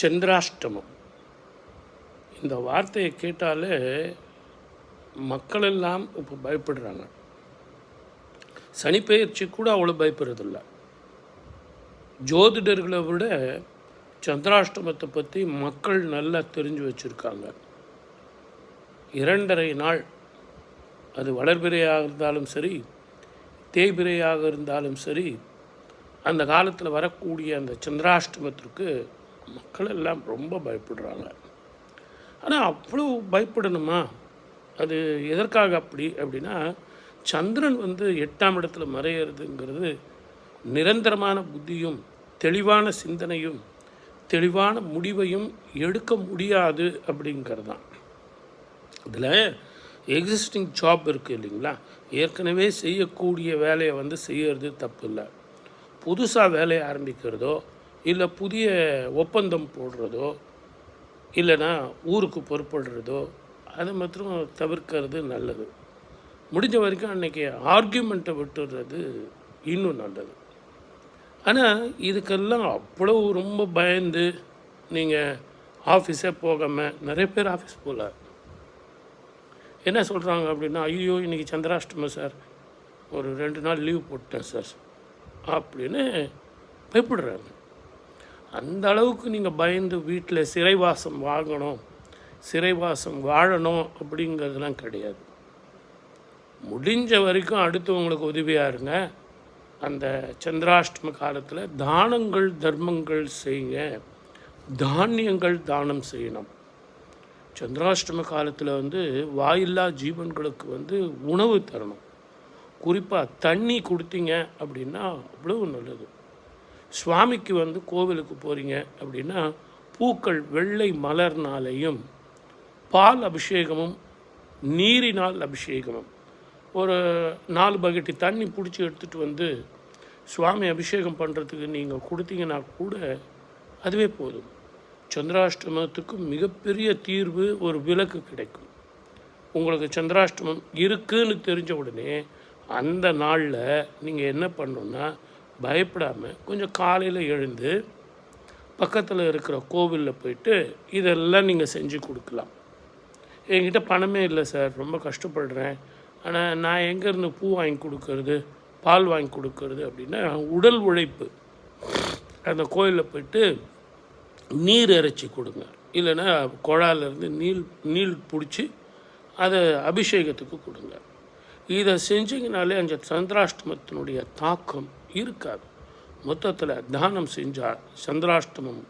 சந்திராஷ்டமம். இந்த வார்த்தையை கேட்டாலே மக்கள் எல்லாம் இப்போ பயப்படுறாங்க. சனிப்பெயர்ச்சி கூட அவ்வளோ பயப்படுறதில்ல. ஜோதிடர்களை விட சந்திராஷ்டமத்தை பற்றி மக்கள் நல்லா தெரிஞ்சு வச்சுருக்காங்க. 2.5 நாள், அது வளர்பிறையாக இருந்தாலும் சரி, தேய்பிறையாக இருந்தாலும் சரி, அந்த காலத்தில் வரக்கூடிய அந்த சந்திராஷ்டமத்திற்கு மக்கள் எல்லாம் ரொம்ப பயப்படுறாங்க. ஆனால் அவ்வளோ பயப்படணுமா? அது எதற்காக அப்படின்னா, சந்திரன் 8ஆம் இடத்துல மறையிறதுங்கிறது நிரந்தரமான புத்தியும் தெளிவான சிந்தனையும் தெளிவான முடிவையும் எடுக்க முடியாது அப்படிங்கிறது தான். இதில் எக்ஸிஸ்டிங் ஜாப் இருக்குது இல்லைங்களா, ஏற்கனவே செய்யக்கூடிய வேலையை செய்யறது தப்பு இல்லை. புதுசாக வேலையை ஆரம்பிக்கிறதோ இல்லை புதிய ஒப்பந்தம் போடுறதோ இல்லைன்னா ஊருக்கு பொறுப்படுறதோ அதை மாத்திரம் தவிர்க்கிறது நல்லது. முடிஞ்ச வரைக்கும் அன்றைக்கி ஆர்கியூமெண்ட்டை விட்டுடுறது இன்னும் நல்லது. ஆனால் இதுக்கெல்லாம் அவ்வளோ ரொம்ப பயந்து நீங்கள் ஆஃபீஸே போகாமல், நிறைய பேர் ஆஃபீஸ் போகல. என்ன சொல்கிறாங்க அப்படின்னா, ஐயோ இன்றைக்கி சந்திராஷ்டமம் சார், ஒரு 2 நாள் லீவ் போட்டேன் சார் அப்படின்னு பயப்படுறாங்க. அந்த அளவுக்கு நீங்கள் பயந்து வீட்டில் சிறைவாசம் வாழணும் அப்படிங்கிறதுலாம் கிடையாது. முடிஞ்ச வரைக்கும் அடுத்தவங்களுக்கு உதவியாக இருங்க. அந்த சந்திராஷ்டம காலத்தில் தானங்கள் தர்மங்கள் செய்யுங்க. தானியங்கள் தானம் செய்யணும். சந்திராஷ்டம காலத்தில் வாயில்லா ஜீவன்களுக்கு உணவு தரணும். குறிப்பாக தண்ணி கொடுத்தீங்க அப்படின்னா அவ்வளோ நல்லது. சுவாமிக்கு கோவிலுக்கு போகிறீங்க அப்படின்னா பூக்கள் வெள்ளை மலர்னாலையும் பால் அபிஷேகமும் நீரினால் அபிஷேகமும் ஒரு 4 பக்கெட்டு தண்ணி பிடிச்சி எடுத்துகிட்டு சுவாமி அபிஷேகம் பண்ணுறதுக்கு நீங்கள் கொடுத்தீங்கன்னா கூட அதுவே போதும். சந்திராஷ்டமத்துக்கு மிகப்பெரிய தீர்வு, ஒரு விலக்கு கிடைக்கும். உங்களுக்கு சந்திராஷ்டமம் இருக்குதுன்னு தெரிஞ்ச உடனே அந்த நாளில் நீங்கள் என்ன பண்ணணுன்னா, பயப்படாமல் கொஞ்சம் காலையில் எழுந்து பக்கத்தில் இருக்கிற கோவிலில் போயிட்டு இதெல்லாம் நீங்கள் செஞ்சு கொடுக்கலாம். என்கிட்ட பணமே இல்லை சார், ரொம்ப கஷ்டப்படுறேன், ஆனால் நான் எங்கேருந்து பூ வாங்கி கொடுக்கறது, பால் வாங்கி கொடுக்கறது அப்படின்னா, உடல் உழைப்பு. அந்த கோயிலில் போயிட்டு நீர் இறைச்சி கொடுங்க, இல்லைன்னா குழாயிலேருந்து நீள் பிடிச்சி அதை அபிஷேகத்துக்கு கொடுங்க. இதை செஞ்சிங்கனாலே அந்த சந்திராஷ்டமத்தினுடைய தாக்கம் இருக்காது. மொத்தத்தில் தானம் செஞ்சால் சந்திராஷ்டமம்